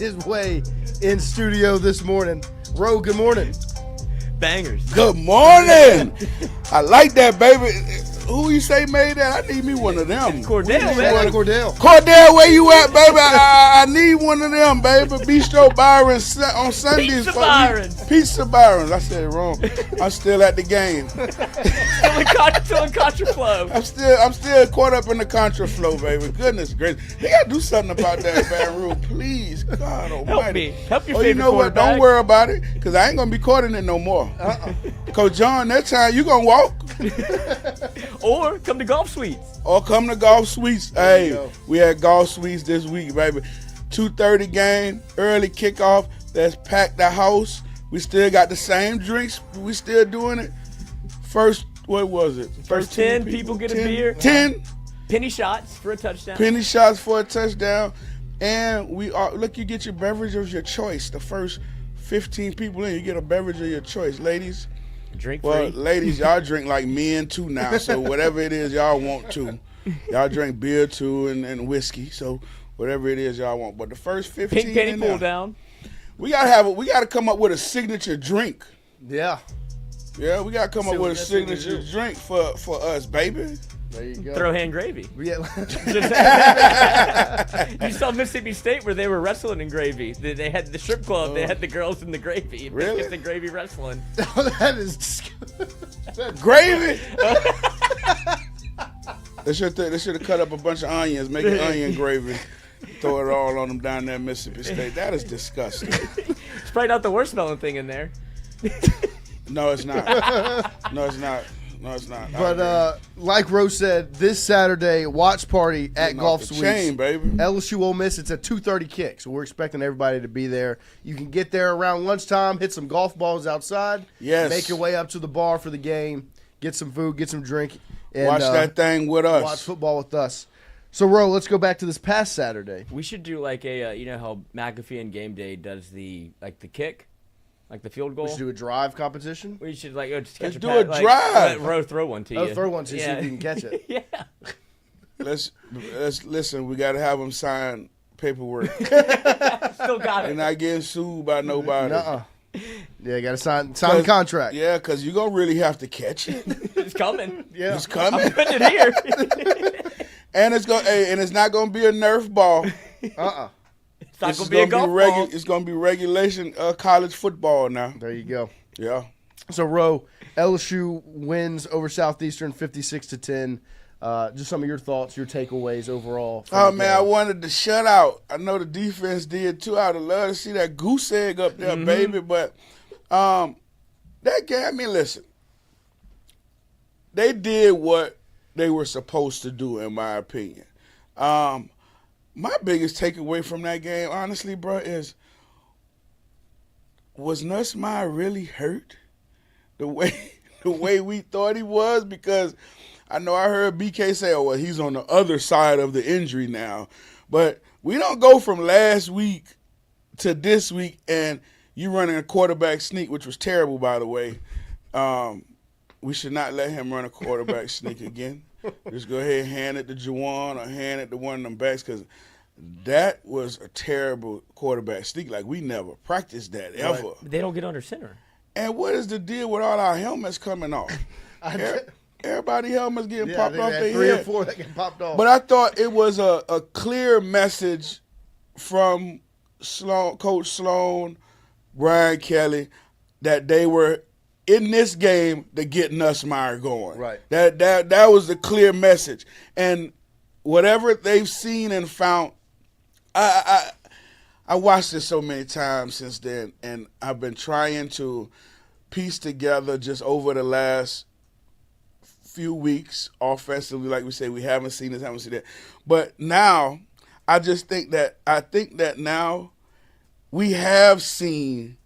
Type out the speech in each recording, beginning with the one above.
his way in studio this morning. Ro, good morning. Bangers. Good morning. I like that, baby. Who you say made that? I need me one of them. Cordell, man. Cordell. Cordell, where you at, baby? I need one of them, baby. Bistro Byron on Sundays. Pizza Byron. Pizza Byron. I said it wrong. I'm still at the game. Still in Contra Flow. I'm still caught up in the Contra Flow, baby. Goodness gracious. They got to do something about that Baton Rouge, please. God almighty. Help me. Help your favorite you know what? Don't worry about it, because I ain't going to be caught in it no more. Coach John, that time you going to walk. Or come to Golf Suites. Or come to Golf Suites. Hey, we had Golf Suites this week, baby. 2:30 game, early kickoff. Let's pack the house. We still got the same drinks. We still doing it. First, what was it? First 10 people get a beer. 10 penny shots for a touchdown. Penny shots for a touchdown. And you get your beverage of your choice. The first 15 people in, you get a beverage of your choice. Ladies, drink well, free. ladies, y'all drink like men too now. So whatever it is y'all want to. Y'all drink beer too and whiskey. So whatever it is y'all want. But the first 15 Pink penny in pull there, down. we gotta come up with a signature drink. Yeah. Yeah, we gotta come up with a See what we signature do. drink for us, baby. There you go. Throw hand gravy. Yeah. You saw Mississippi State where they were wrestling in gravy. They had the strip club. They had the girls in the gravy. Really? The gravy wrestling. That is Gravy. They should have cut up a bunch of onions, make it onion gravy, throw it all on them down there in Mississippi State. That is disgusting. It's probably not the worst smelling thing in there. No, it's not. No, it's not. No, it's not. But like Rose said, this Saturday, watch party at Golf Suites. Chain, baby. LSU Ole Miss. It's a 2:30 kick, so we're expecting everybody to be there. You can get there around lunchtime, hit some golf balls outside. Yes. Make your way up to the bar for the game, get some food, get some drink, and Watch that thing with us. watch football with us. So, Ro, let's go back to this past Saturday. We should do like a, you know how McAfee and Game Day does the kick, like the field goal. We should do a drive competition. We should just catch Let's do a like, drive. Row throw one to you. Oh, throw one to see if you can catch it. Yeah. Let's listen. We got to have them sign paperwork. Still got They're it. not getting sued by nobody. Nuh-uh. Yeah, you got to sign a contract. Yeah, because you're going to really have to catch it. It's coming. Yeah. It's coming. I'm putting it here. And it's not going to be a Nerf ball. Uh-uh. It's not going to be a golf ball. It's going to be regulation college football now. There you go. Yeah. So, Ro, LSU wins over Southeastern 56-10. Just some of your thoughts, your takeaways overall. Oh, man, I wanted to shut out. I know the defense did, too. I would love to see that goose egg up there, baby. But that game, I mean, listen. They did what they were supposed to do, in my opinion. My biggest takeaway from that game, honestly, bro, is was Nussmeier really hurt the way we thought he was? Because I know I heard BK say, oh, well, he's on the other side of the injury now. But we don't go from last week to this week and you running a quarterback sneak, which was terrible, by the way. We should not let him run a quarterback sneak again. Just go ahead and hand it to Juwan or hand it to one of them backs, because that was a terrible quarterback sneak. Like, we never practiced that ever. Right. They don't get under center. And what is the deal with all our helmets coming off? Everybody helmets getting popped off their head. 3 or 4 that get popped off. But I thought it was a clear message from Coach Sloan, Brian Kelly, that they were in this game to get Nussmeier going. Right. That was the clear message. And whatever they've seen and found, I watched it so many times since then, and I've been trying to piece together just over the last few weeks offensively. Like we say, we haven't seen this, haven't seen that. But now, I think that now we have seen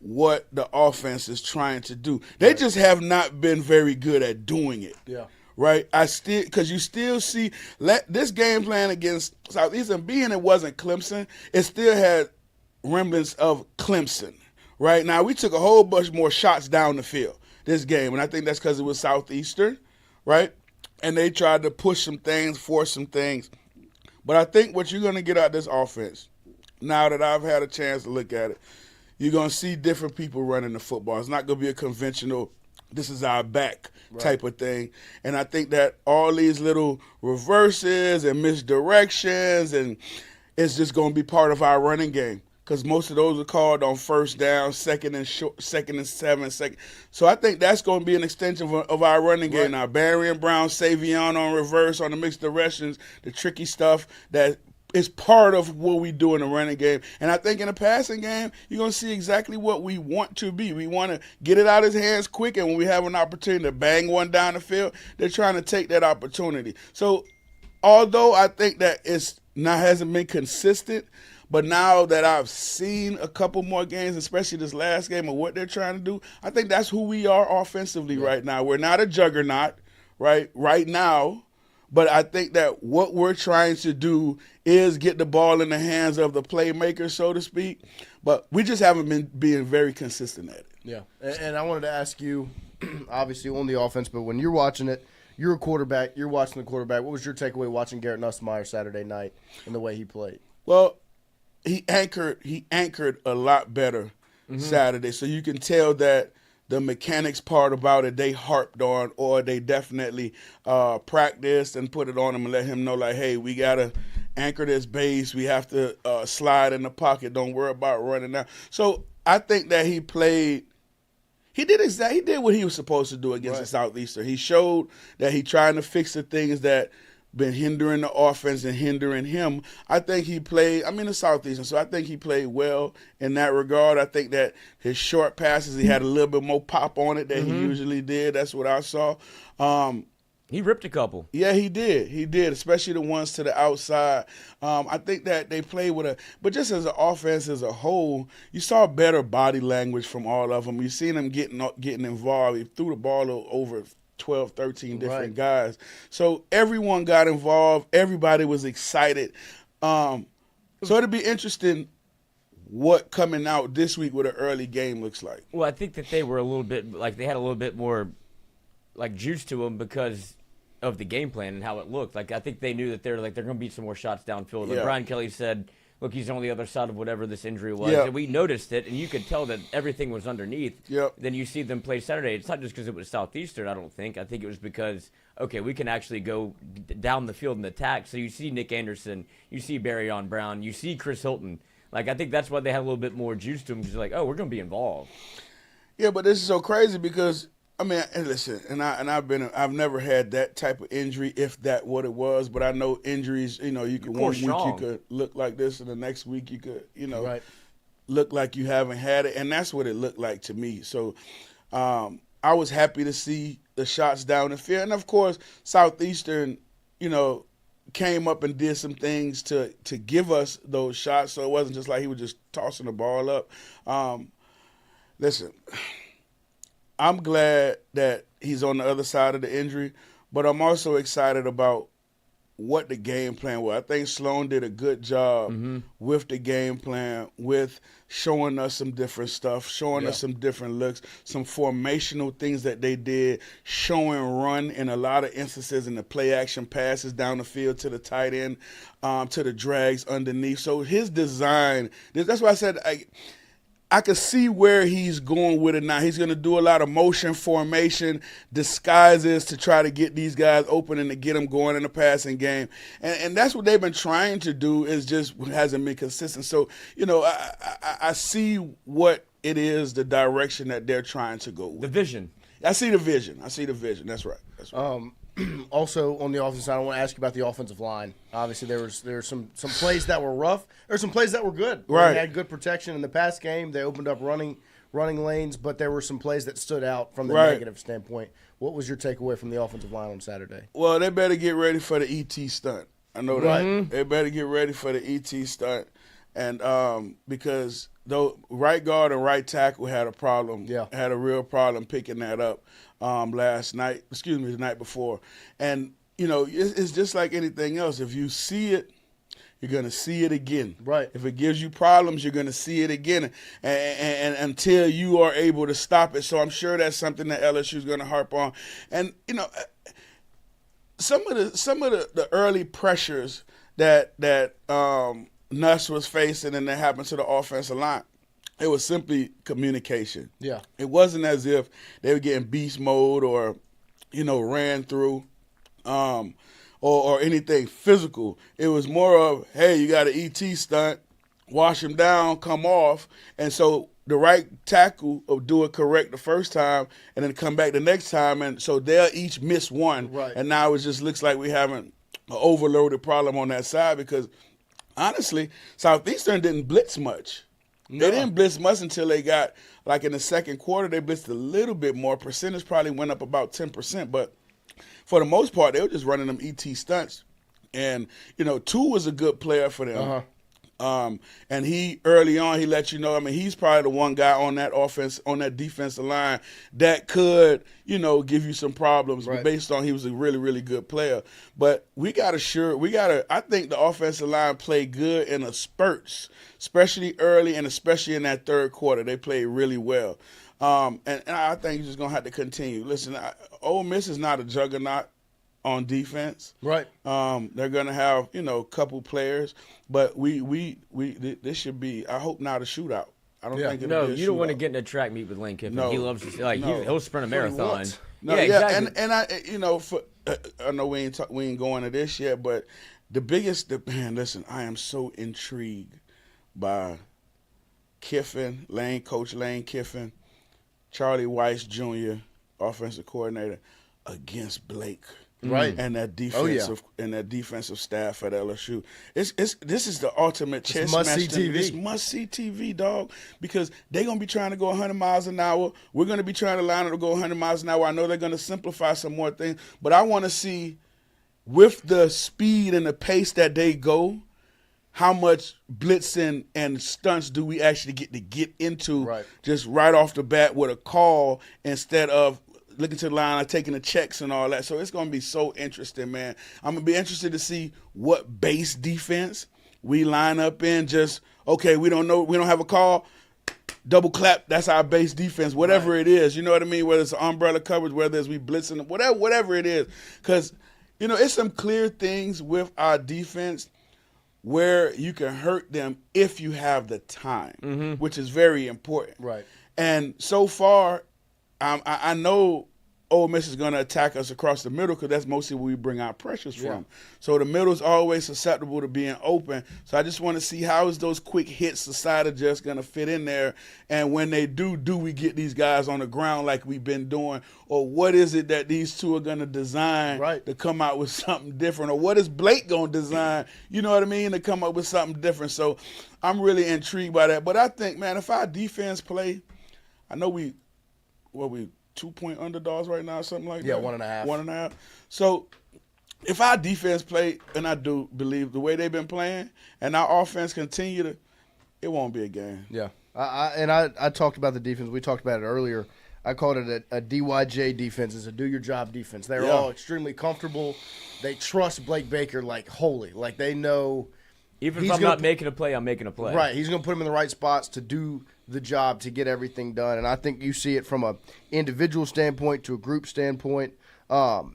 what the offense is trying to do. They just have not been very good at doing it. Yeah. Right? Because you still see this game plan against Southeastern, being it wasn't Clemson, it still had remnants of Clemson. Right? Now, we took a whole bunch more shots down the field this game, and I think that's because it was Southeastern, right? And they tried to push some things, force some things. But I think what you're going to get out of this offense, now that I've had a chance to look at it, you're going to see different people running the football. It's not going to be a conventional, this is our back type of thing. And I think that all these little reverses and misdirections, and it's just going to be part of our running game. Because most of those are called on first down, second and 7, second. So I think that's going to be an extension of our running game now. Barry and Brown, Savion on reverse, on the mixed directions, the tricky stuff that is part of what we do in the running game. And I think in the passing game, you're going to see exactly what we want to be. We want to get it out of his hands quick, and when we have an opportunity to bang one down the field, they're trying to take that opportunity. So although I think that hasn't been consistent, but now that I've seen a couple more games, especially this last game, of what they're trying to do, I think that's who we are offensively right now. We're not a juggernaut right now, but I think that what we're trying to do is get the ball in the hands of the playmakers, so to speak. But we just haven't been being very consistent at it. Yeah, and I wanted to ask you, obviously on the offense, but when you're watching it, you're a quarterback, you're watching the quarterback. What was your takeaway watching Garrett Nussmeier Saturday night and the way he played? Well, he anchored a lot better Saturday. So you can tell that the mechanics part about it, they harped on, or they definitely practiced and put it on him and let him know, like, hey, we got to anchor this base. We have to slide in the pocket. Don't worry about running out. So I think that he played. He did what he was supposed to do against the Southeastern. He showed that he trying to fix the things that been hindering the offense and hindering him. I think he played, the Southeastern, so I think he played well in that regard. I think that his short passes, he had a little bit more pop on it than he usually did. That's what I saw. He ripped a couple. Yeah, he did. He did, especially the ones to the outside. I think that they played but just as an offense as a whole, you saw better body language from all of them. You seen them getting involved. He threw the ball over 12, 13 different guys. So everyone got involved. Everybody was excited. So it'll be interesting what coming out this week with an early game looks like. Well, I think that they were a little bit, they had a little bit more, juice to them because of the game plan and how it looked. I think they knew that they're going to beat some more shots downfield. Like Brian Kelly said, look, he's on the other side of whatever this injury was. And we noticed it, and you could tell that everything was underneath. Then you see them play Saturday. It's not just because it was Southeastern, I don't think. I think it was because, okay, we can actually go down the field and attack. So you see Nick Anderson, you see Barry on Brown, you see Chris Hilton. I think that's why they had a little bit more juice to them, because oh, we're going to be involved. Yeah, but this is so crazy because and listen, I've never had that type of injury, if that what it was. But I know injuries, you could one week you could look like this, and the next week you could, look like you haven't had it, and that's what it looked like to me. So I was happy to see the shots down the field, and of course Southeastern, came up and did some things to give us those shots. So it wasn't just like he was just tossing the ball up. Listen. I'm glad that he's on the other side of the injury, but I'm also excited about what the game plan was. I think Sloan did a good job with the game plan, with showing us some different stuff, showing us some different looks, some formational things that they did, showing run in a lot of instances in the play action passes down the field to the tight end, to the drags underneath. So his design, that's why I said I could see where he's going with it now. He's going to do a lot of motion formation, disguises to try to get these guys open and to get them going in the passing game. And that's what they've been trying to do, is just hasn't been consistent. So, I see what it is, the direction that they're trying to go with. The vision. I see the vision. That's right. Also, on the offensive side, I want to ask you about the offensive line. Obviously, there were some plays that were rough. There were some plays that were good. Right. They had good protection in the pass game. They opened up running lanes, but there were some plays that stood out from the negative standpoint. What was your takeaway from the offensive line on Saturday? Well, they better get ready for the ET stunt. I know that. Right. They better get ready for the ET stunt. And because though right guard and right tackle had a problem, had a real problem picking that up the night before. And, it's just like anything else. If you see it, you're going to see it again. Right. If it gives you problems, you're going to see it again and until you are able to stop it. So I'm sure that's something that LSU is going to harp on. And, some of the early pressures that Nuss was facing and that happened to the offensive line, it was simply communication. Yeah. It wasn't as if they were getting beast mode or, ran through or anything physical. It was more of, hey, you got an ET stunt, wash him down, come off. And so the right tackle will do it correct the first time and then come back the next time. And so they'll each miss one. Right. And now it just looks like we're having an overloaded problem on that side because, honestly, Southeastern didn't blitz much. No. They didn't blitz much until they got, like in the second quarter, they blitzed a little bit more. Percentage probably went up about 10%. But for the most part, they were just running them ET stunts. And, Two was a good player for them. Uh-huh. And he, early on, he let you know, he's probably the one guy on that defensive line that could, give you some problems Right. based on he was a really, really good player. But I think the offensive line played good in a spurts, especially early and especially in that third quarter. They played really well. And I think you're just going to have to continue. Listen, Ole Miss is not a juggernaut on defense. Right. They're going to have, a couple players, but this should be, I hope, not a shootout. I don't think it'll be a you don't want to shootout. get in a track meet with Lane Kiffin. No. He loves to he'll sprint a marathon. No, yeah, exactly. and I, I know we ain't going to this yet, but listen, I am so intrigued by Coach Lane Kiffin, Charlie Weiss Jr., offensive coordinator, against Blake. Right. And that defensive staff at LSU. This is the ultimate chess match. It's must-see TV, dog, because they're going to be trying to go 100 miles an hour. We're going to be trying to line up to go 100 miles an hour. I know they're going to simplify some more things, but I want to see, with the speed and the pace that they go, how much blitzing and stunts do we actually get into just right off the bat with a call instead of looking to the line, taking the checks and all that. So it's going to be so interesting, man. I'm going to be interested to see what base defense we line up in. Just, okay, we don't know, we don't have a call, double clap, that's our base defense, whatever it is. You know what I mean? Whether it's umbrella coverage, whether it's we blitzing, whatever it is. Because, it's some clear things with our defense where you can hurt them if you have the time, which is very important. Right. And so far, I know Ole Miss is going to attack us across the middle because that's mostly where we bring our pressures from. So the middle is always susceptible to being open. So I just want to see how is those quick hits the side of just going to fit in there. And when they do we get these guys on the ground like we've been doing? Or what is it that these two are going to design to come out with something different? Or what is Blake going to design, to come up with something different? So I'm really intrigued by that. But I think, man, if our defense play, I know we 2-point underdogs right now, something like that? Yeah, 1.5. 1.5. So if our defense play, and I do believe the way they've been playing, and our offense continue it won't be a game. Yeah. I talked about the defense. We talked about it earlier. I called it a DYJ defense. It's a do-your-job defense. They're all extremely comfortable. They trust Blake Baker like wholly. Like they know – even if I'm not making a play, I'm making a play. Right. He's going to put him in the right spots to do the job, to get everything done. And I think you see it from an individual standpoint to a group standpoint. On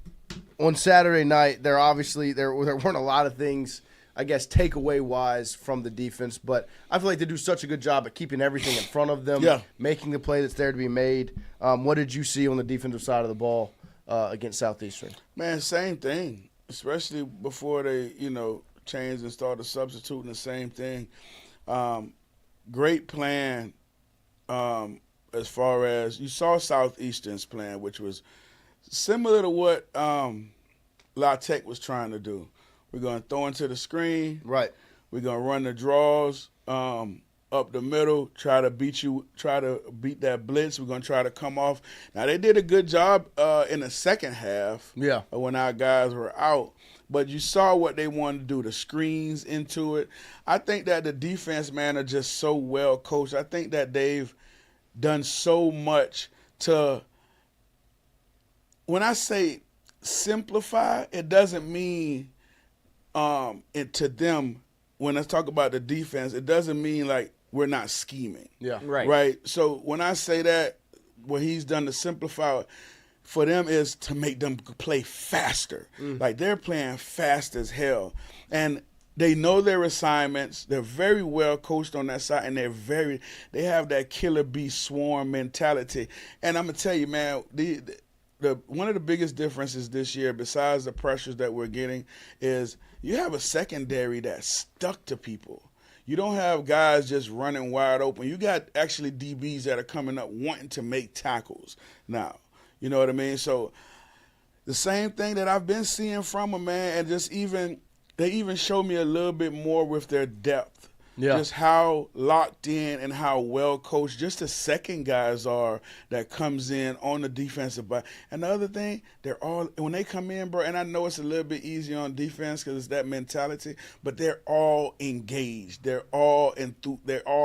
Saturday night, there weren't a lot of things, I guess, takeaway-wise from the defense. But I feel like they do such a good job at keeping everything in front of them, making the play that's there to be made. What did you see on the defensive side of the ball against Southeastern? Man, same thing, especially before they, changed and started substituting the same thing. Great plan as far as you saw Southeastern's plan, which was similar to what La Tech was trying to do. We're going to throw into the screen. Right. We're going to run the draws up the middle, try to beat that blitz. We're going to try to come off. Now, they did a good job in the second half when our guys were out. But you saw what they wanted to do, the screens into it. I think that the defense, man, are just so well coached. I think that they've done so much to – when I say simplify, it doesn't mean it to them. When I talk about the defense, it doesn't mean like we're not scheming. Yeah. Right? So when I say that, what he's done to simplify it, for them is to make them play faster. Like they're playing fast as hell. And They know their assignments. They're very well coached on that side, and they have that killer bee swarm mentality. And I'm gonna tell you, man, the one of the biggest differences this year, besides the pressures that we're getting, is you have a secondary that's stuck to people. You don't have guys just running wide open. You got actually DBs that are coming up wanting to make tackles now. You know what I mean? So the same thing that I've been seeing from them, man, and they even show me a little bit more with their depth. Yeah. Just how locked in and how well coached just the second guys are that comes in on the defensive back. And the other thing, they're all, when they come in, bro, and I know it's a little bit easier on defense because it's that mentality, but they're all engaged. They're all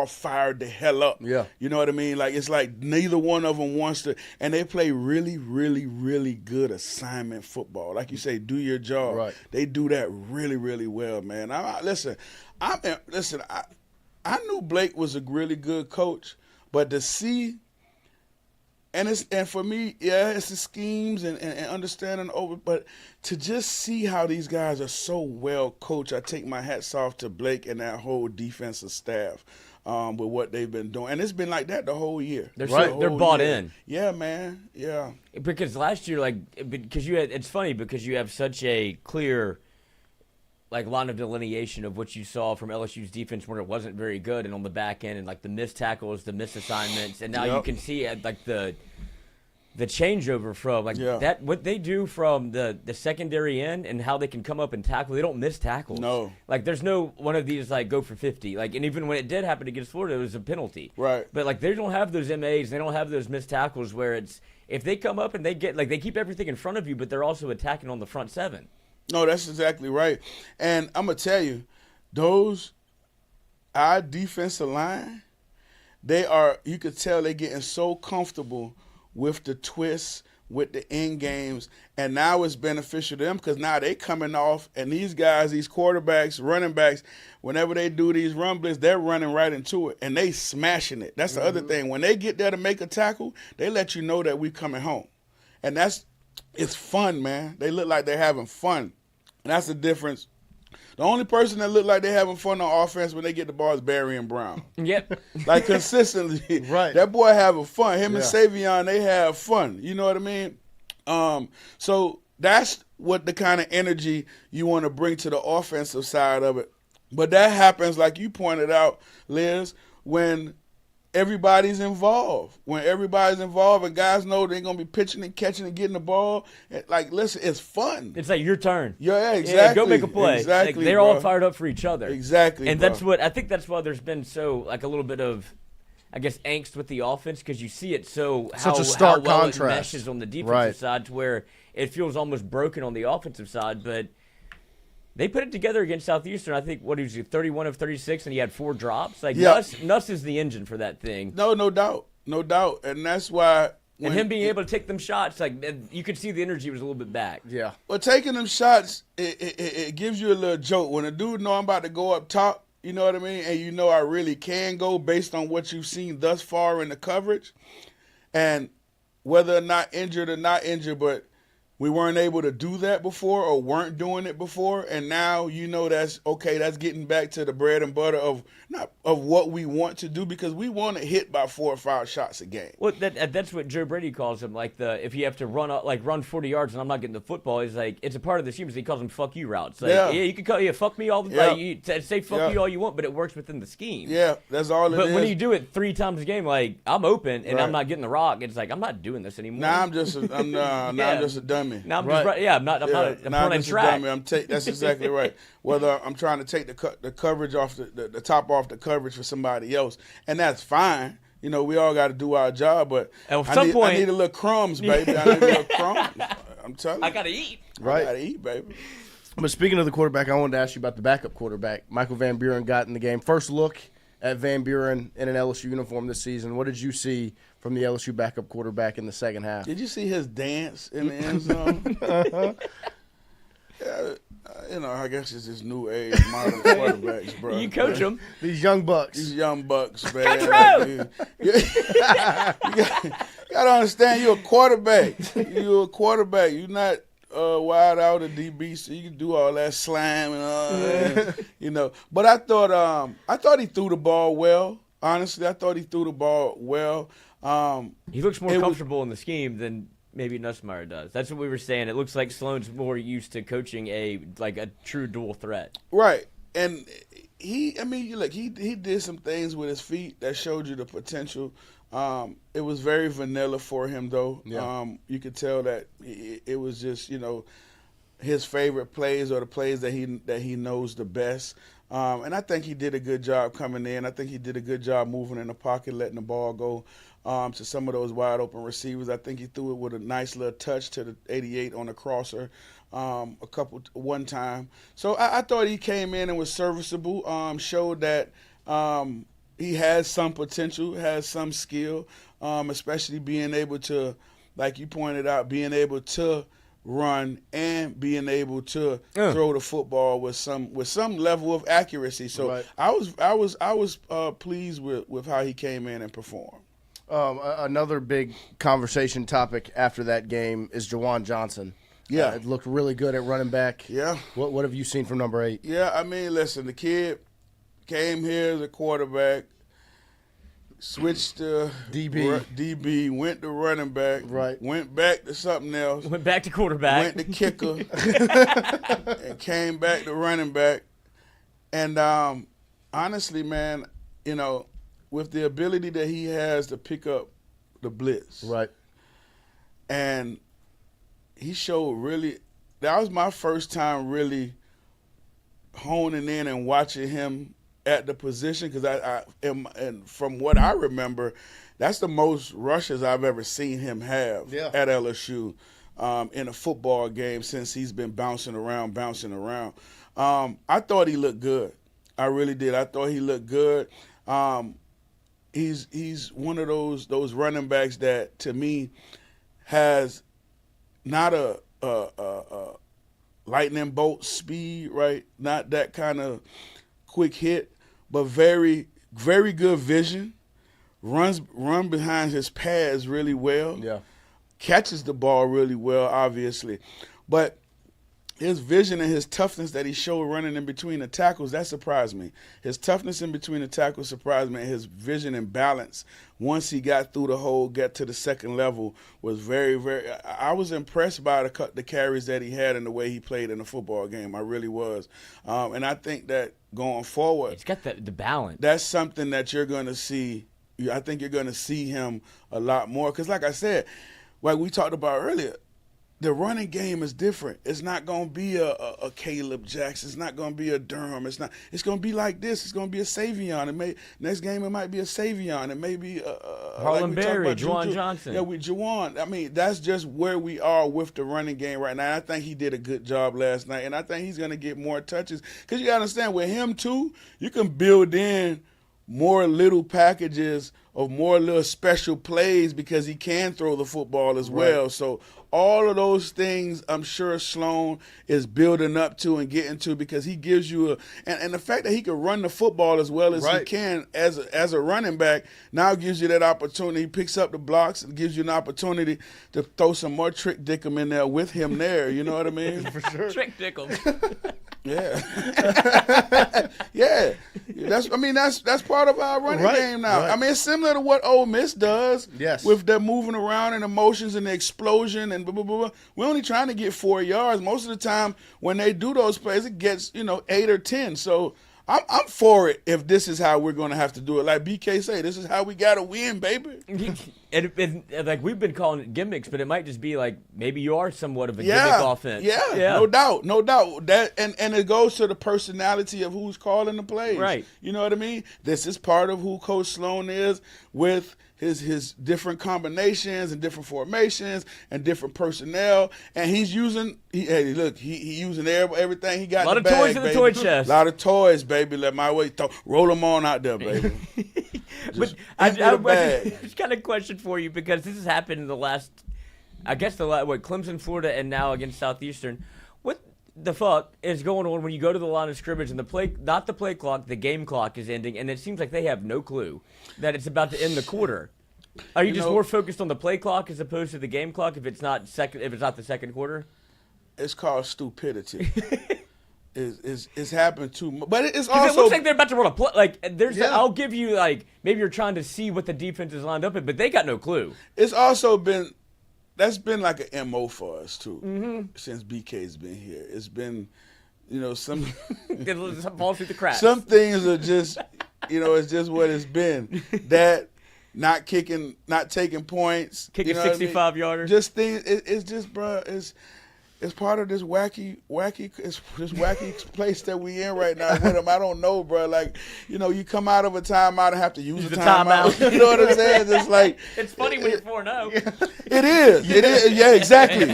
fired the hell up. Yeah. You know what I mean? Like, it's like neither one of them wants to, and they play really, really, really good assignment football. Like you say, do your job. Right. They do that really, really well, man. I knew Blake was a really good coach, but to see, and for me, yeah, it's the schemes and understanding over, but to just see how these guys are so well coached, I take my hats off to Blake and that whole defensive staff with what they've been doing, and it's been like that the whole year. They're bought in. Yeah, man. Yeah. Because last year, it's funny because you have such a clear line of delineation of what you saw from LSU's defense when it wasn't very good, and on the back end, and the missed tackles, the missed assignments, and now you can see the changeover from that, what they do from the secondary end and how they can come up and tackle. They don't miss tackles. No. There's no one of these go for 50. And even when it did happen against Florida, it was a penalty. Right. But they don't have those MAs, they don't have those missed tackles where it's if they come up and they get they keep everything in front of you, but they're also attacking on the front seven. No, that's exactly right. And I'm going to tell you, our defensive line, you could tell they're getting so comfortable with the twists, with the end games, and now it's beneficial to them because now they coming off, and these guys, these quarterbacks, running backs, whenever they do these run blitz, they're running right into it, and they smashing it. That's the other thing. When they get there to make a tackle, they let you know that we coming home. And it's fun, man. They look like they're having fun. And that's the difference. The only person that look like they're having fun on offense when they get the ball is Barry and Brown. Yep. Consistently. Right. That boy having fun. Him and Savion, they have fun. You know what I mean? So that's what the kind of energy you want to bring to the offensive side of it. But that happens, like you pointed out, Liz, when everybody's involved. When everybody's involved and guys know they're going to be pitching and catching and getting the ball, listen, it's fun. It's your turn. Yeah, exactly. Yeah, go make a play. Exactly, they're all fired up for each other. Exactly, and bro. I think that's why there's been so a little bit of, I guess, angst with the offense because you see it such a stark how well contrast. it meshes on the defensive side to where it feels almost broken on the offensive side, but they put it together against Southeastern. I think, what was he, 31 of 36, and he had 4 drops? Nuss is the engine for that thing. No doubt. No doubt. And that's why. And him being able to take them shots, you could see the energy was a little bit back. Yeah. Well, taking them shots, it gives you a little joke. When a dude know I'm about to go up top, you know what I mean? And you know I really can go based on what you've seen thus far in the coverage. And whether or not injured, but we weren't able to do that before or weren't doing it before, and now that's okay. That's getting back to the bread and butter of what we want to do because we want to hit by 4 or 5 shots a game. Well, that's what Joe Brady calls them. If you have to run 40 yards and I'm not getting the football, he's it's a part of the scheme. He calls them "fuck you" routes. You can call fuck me all the say fuck you all you want, but it works within the scheme. Yeah, that's all it is. But when you do it 3 times a game, I'm open and I'm not getting the rock, it's I'm not doing this anymore. Now I'm just a dummy. Now I'm just I'm not running track. That's exactly right. Whether I'm trying to take the coverage off the top off the coverage for somebody else, and that's fine. We all got to do our job, but at some point, I need a little crumbs, baby. I need a little crumbs. I'm telling you. I got to eat. Right. I got to eat, baby. But speaking of the quarterback, I wanted to ask you about the backup quarterback. Michael Van Buren got in the game. First look at Van Buren in an LSU uniform this season. What did you see from the LSU backup quarterback in the second half? Did you see his dance in the end zone? I guess it's this new age modern quarterbacks, bro. You coach them. These young bucks. These young bucks, man. Control! You got to understand, you're a quarterback. You're a quarterback. You're not wide out of DB, so you can do all that slam and all that, you know. But I thought he threw the ball well. Honestly, I thought he threw the ball well. He looks more comfortable in the scheme than maybe Nussmeier does. That's what we were saying. It looks like Sloan's more used to coaching a true dual threat. Right. And he did some things with his feet that showed you the potential. It was very vanilla for him, though. Yeah. You could tell that it was just, you know, his favorite plays or the plays that he knows the best. And I think he did a good job coming in. I think he did a good job moving in the pocket, letting the ball go to some of those wide open receivers. I think he threw it with a nice little touch to the 88 on the crosser one time. So I thought he came in and was serviceable, showed that he has some potential, has some skill, especially being able to, like you pointed out, being able to run and being able to throw the football with some level of accuracy. So right. I was pleased with how he came in and performed. Another big conversation topic after that game is Juwan Johnson. Yeah, it looked really good at running back. Yeah. What have you seen from number 8? Yeah, I mean, listen, the kid came here as a quarterback, switched to DB, went to running back, right. Went back to something else. Went back to quarterback. Went to kicker, and came back to running back. And honestly, man, you know, with the ability that he has to pick up the blitz. Right. And he showed really – that was my first time really honing in and watching him at the position, because I am, and from what I remember, that's the most rushes I've ever seen him have at LSU in a football game since he's been bouncing around. I thought he looked good. I really did. I thought he looked good. He's one of those running backs that, to me, has not a lightning bolt speed, right? Not that kind of quick hit, but very, very good vision. Run behind his pads really well. Yeah. Catches the ball really well, obviously. But his vision and his toughness that he showed running in between the tackles, that surprised me. His toughness in between the tackles surprised me, and his vision and balance once he got through the hole, got to the second level, was very, very – I was impressed by the carries that he had and the way he played in the football game. I really was. And I think that going forward – it's got the balance. That's something that you're going to see. I think you're going to see him a lot more because, like I said, like we talked about earlier, the running game is different. It's not going to be a Caleb Jackson. It's not going to be a Durham. It's not. It's going to be like this. It's going to be a Savion. Next game it might be a Savion. It may be Harlan Berry, Juwan Johnson. Yeah, with Juwan. I mean, that's just where we are with the running game right now. I think he did a good job last night, and I think he's going to get more touches because you got to understand with him too, you can build in more little packages of more little special plays because he can throw the football as well. So all of those things I'm sure Sloan is building up to and getting to because he gives you and the fact that he can run the football as well as he can as a running back now gives you that opportunity. He picks up the blocks and gives you an opportunity to throw some more trick dickum in there with him there. You know what I mean? For sure. Trick dickum. Yeah. Yeah. That's part of our running game now. Right. I mean, it's similar to what Ole Miss does with their moving around and emotions and the explosion and blah, blah, blah, blah. We're only trying to get 4 yards. Most of the time when they do those plays, it gets, 8 or 10. So I'm for it if this is how we're going to have to do it. Like BK say, this is how we got to win, baby. And like we've been calling it gimmicks, but it might just be like maybe you are somewhat of a gimmick offense. Yeah, no doubt. That and it goes to the personality of who's calling the plays. Right. You know what I mean? This is part of who Coach Sloan is with his different combinations and different formations and different personnel, and he's using using everything he got. A lot in the of bag, toys in the baby. toy chest. A lot of toys, baby. Let my way roll them on out there, baby. But I just got a question for you because this has happened in the last, Clemson, Florida, and now against Southeastern. What the fuck is going on when you go to the line of scrimmage and not the play clock, the game clock is ending, and it seems like they have no clue that it's about to end the quarter? Are you just more focused on the play clock as opposed to the game clock if it's not the second quarter? It's called stupidity. It's happened too much. But it's 'Cause also. it looks like they're about to run a play. Like, I'll give you, like, maybe you're trying to see what the defense is lined up in, but they got no clue. It's also been. That's been like an MO for us, too, since BK's been here. It's been, some. It falls through the cracks. Some things are just, it's just what it's been. That. Not kicking, not taking points. Kicking 65-yarder. Just things. It's just, bro. It's part of this wacky place that we in right now with them. I don't know, bro. Like, you come out of a timeout and have to use a timeout. You know what I'm saying? It's like it's funny when you're 4-0. It is. It is. Yeah, exactly.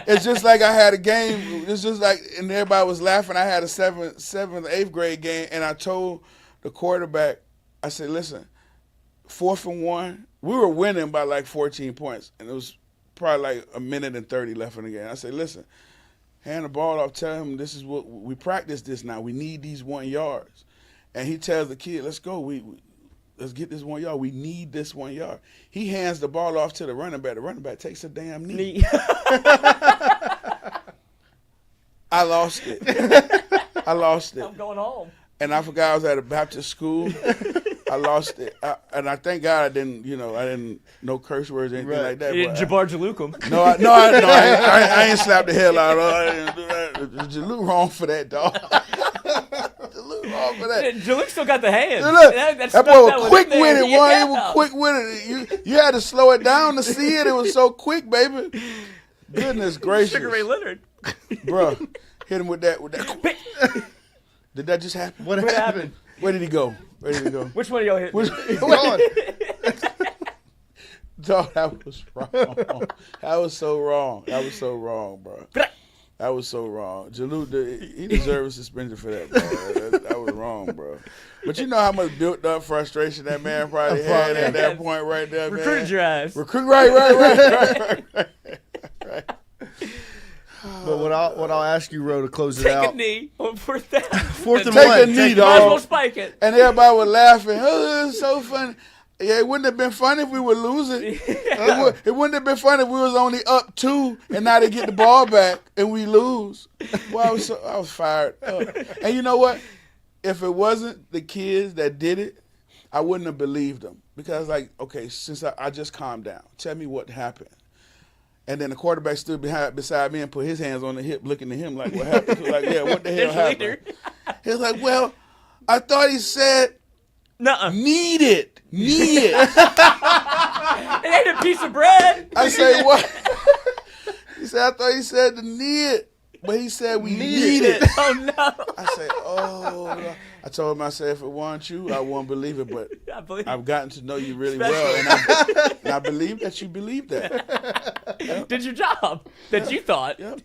It's just like I had a game. It's just like, and everybody was laughing. I had a seventh, 8th grade game, and I told the quarterback, I said, listen. 4th and 1, we were winning by like 14 points, and it was probably like a minute and 30 left in the game. I said, listen, hand the ball off, tell him this is what we practice this now. We need these 1 yards. And he tells the kid, let's go. Let's get this 1 yard. We need this 1 yard. He hands the ball off to the running back. The running back takes a damn knee. I lost it. I'm going home. And I forgot I was at a Baptist school. I lost it, and I thank God I didn't know curse words or anything like that. You didn't Jabbar Jalukum. I ain't slapped the hell out of her. I didn't do that. Jaluk wrong for that, dog. Jaluk wrong for that. Jaluk still got the hands. That boy was quick with it. He was quick with it. You had to slow it down to see it. It was so quick, baby. Goodness gracious. Sugar Ray Leonard. Bro, hit him with that. Did that just happen? What happened? Where did he go? Which one of y'all hit? Dog, that was wrong. That was so wrong. Bro. That was so wrong. Jalou, he deserves a suspension for that, bro. That was wrong, bro. But you know how much built up frustration that man probably had at that point right there, man. Recruited your ass. Right. But what I'll ask you, Ro, to close it Take out. a knee on 4th down. 4th and Take 1. a knee, Might as dog. well spike it. And everybody was laughing. Oh, it's so funny. Yeah, it wouldn't have been funny if we were losing. It wouldn't have been funny if we was only up 2 and now they get the ball back and we lose. Well, I was fired up. And you know what? If it wasn't the kids that did it, I wouldn't have believed them. Because like, okay, since I just calmed down, tell me what happened. And then the quarterback stood beside me and put his hands on the hip, looking at him like, what happened? He was like, yeah, what the hell happened? He was like, well, I thought he said, need it. It ain't a piece of bread. I say, what? He said, I thought he said to need it. But he said we need it. Oh, no. I said, oh, no. I told him, I said, if it weren't you, I won't believe it. But I've gotten to know you really well. And I believe that you believe that. Yep. Did your job that you thought. Yep.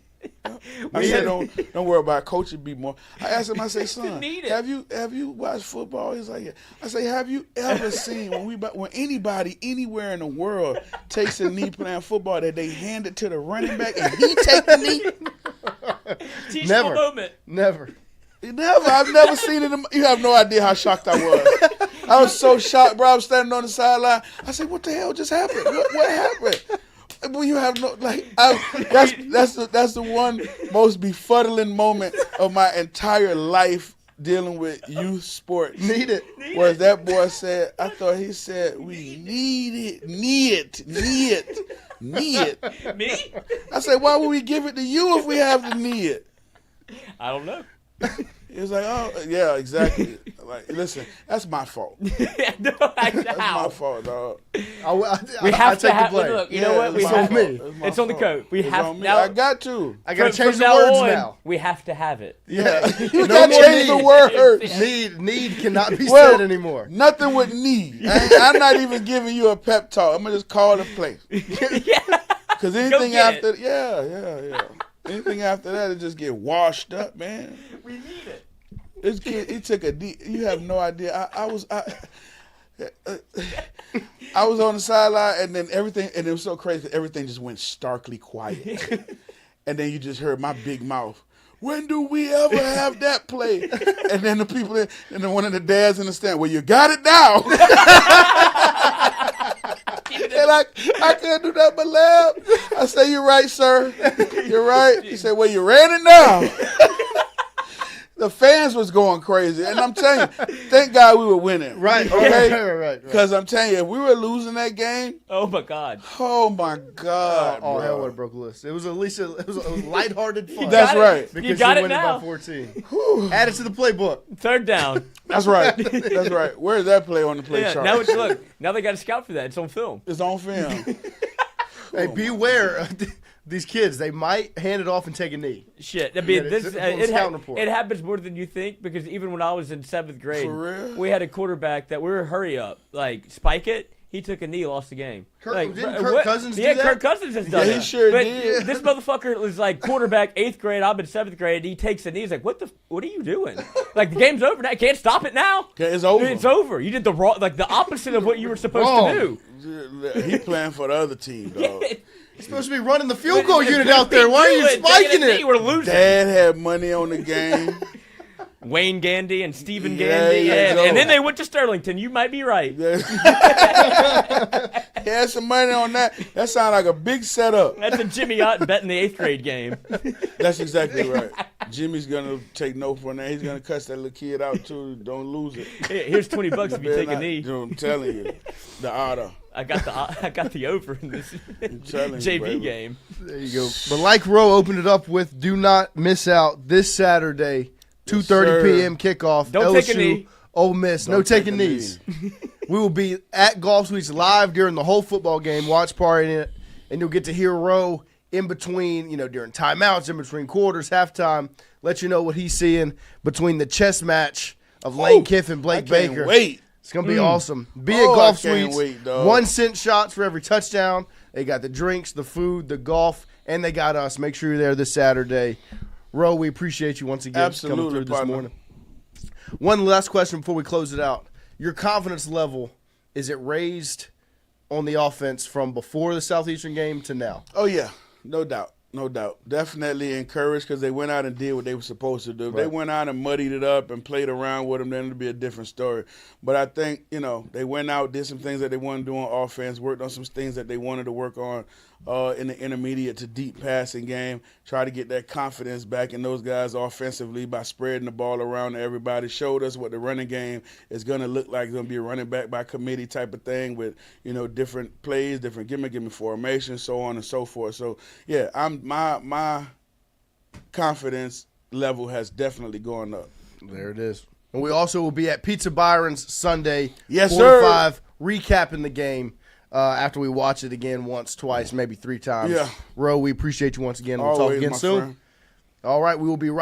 I said, don't worry about it. Coach would be more. I asked him, I say, son, have you watched football? He's like, yeah. I say, have you ever seen when anybody anywhere in the world takes a knee playing football that they hand it to the running back and he take the knee? Teachable moment. Never. I've never seen it. You have no idea how shocked I was. I was so shocked, bro. I was standing on the sideline. I said, what the hell just happened? What happened? Well, you have no that's the one most befuddling moment of my entire life dealing with youth sports. Need it. Was that boy said? I thought he said we need it. Me? I said, why would we give it to you if we have to need it? I don't know. He was like, oh, yeah, exactly. Like, listen, that's my fault. That's my fault, dog. We have to have. Look, you know what? We have me. It's on the code. We have to. now. I got to. I got to change the now words on, now. We have to have it. Yeah. You got to change the words. Need cannot be said anymore. Nothing with need. I'm not even giving you a pep talk. I'm going to just call the place. Yeah. Because anything after, yeah. Anything after that, it just get washed up, man. We need it. It took a deep. You have no idea. I was on the sideline, and then everything, and it was so crazy. Everything just went starkly quiet, and then you just heard my big mouth. When do we ever have that play? And then the people, and then one of the dads in the stand. Well, you got it now. And I couldn't do that but laugh. I say, you're right, sir. You're right. He said, well, you ran it now. The fans was going crazy. And I'm telling you, thank God we were winning. Right. Okay? Right. Because I'm telling you, if we were losing that game, Oh my God. oh my God, Oh, bro. hell would have broke loose. It was at least it was lighthearted fun. That's right. Because You got it winning now. by 14. Add it to the playbook. Third down. That's right. That's right. Where's that play on the play Yeah, chart? now look. Now they got a scout for that. It's on film. It's on film. Hey, beware of these kids. They might hand it off and take a knee. Shit. I mean, Yeah, this it's on the scouting report. it happens more than you think because even when I was in 7th grade, For real? we had a quarterback that we were hurry up, like spike it. He took a knee, lost the game. Didn't bro, Kirk Cousins do Yeah, that? Kirk Cousins has done Yeah, that. he sure but did. This motherfucker was like quarterback 8th grade. I'm in 7th grade. He takes a knee. He's like, what are you doing? Like, the game's over now. Can't stop it now. Okay, it's over. It's over. You did the opposite of what you were supposed Wrong. to do. He playing for the other team, dog. You're supposed to be running the field goal unit out there. Why are you Taking a spiking knee, it? We're losing. Dad had money on the game. Wayne Gandy and Stephen Yeah, Gandy, yeah, and then they went to Sterlington. You might be right. He had some money on that. That sounded like a big setup. That's a Jimmy Ott bet in the 8th grade game. That's exactly right. Jimmy's gonna take no for that. He's gonna cuss that little kid out too. Don't lose it. Here's $20 if you take a knee. I'm telling you, the otter. I got the over in this telling you, JV baby. game. There you go. But like Roe opened it up with, do not miss out this Saturday, 2:30 sir. p.m. kickoff. Don't LSU, take a knee. Ole Miss. No Don't take taking a knees. We will be at Golf Suites live during the whole football game, watch party in it, and you'll get to hear Roe in between, during timeouts, in between quarters, halftime, let you know what he's seeing between the chess match of Lane Kiffin, Blake I can't Baker. wait. It's going to be awesome. Be at Oh, Golf I can't Suites. wait, dog. 1 cent shots for every touchdown. They got the drinks, the food, the golf, and they got us. Make sure you're there this Saturday. Ro, we appreciate you once again coming Absolutely, through this partner. morning. One last question before we close it out. Your confidence level, is it raised on the offense from before the Southeastern game to now? Oh yeah, no doubt. No doubt. Definitely encouraged because they went out and did what they were supposed to do. If they Right. went out and muddied it up and played around with them, then it'd be a different story. But I think, they went out, did some things that they wanted to do on offense, worked on some things that they wanted to work on in the intermediate to deep passing game, try to get that confidence back in those guys offensively by spreading the ball around to everybody, showed us what the running game is going to look like. It's going to be a running back by committee type of thing with, different plays, different gimme formations, so on and so forth. So, yeah, my confidence level has definitely gone up. There it is. And we also will be at Pizza Byron's Sunday, Yes, 4 to sir. 5, recapping the game after we watch it again once, twice, maybe 3 times. Yeah. Ro, we appreciate you once again. We'll talk Always, again my soon. friend. All right, we will be right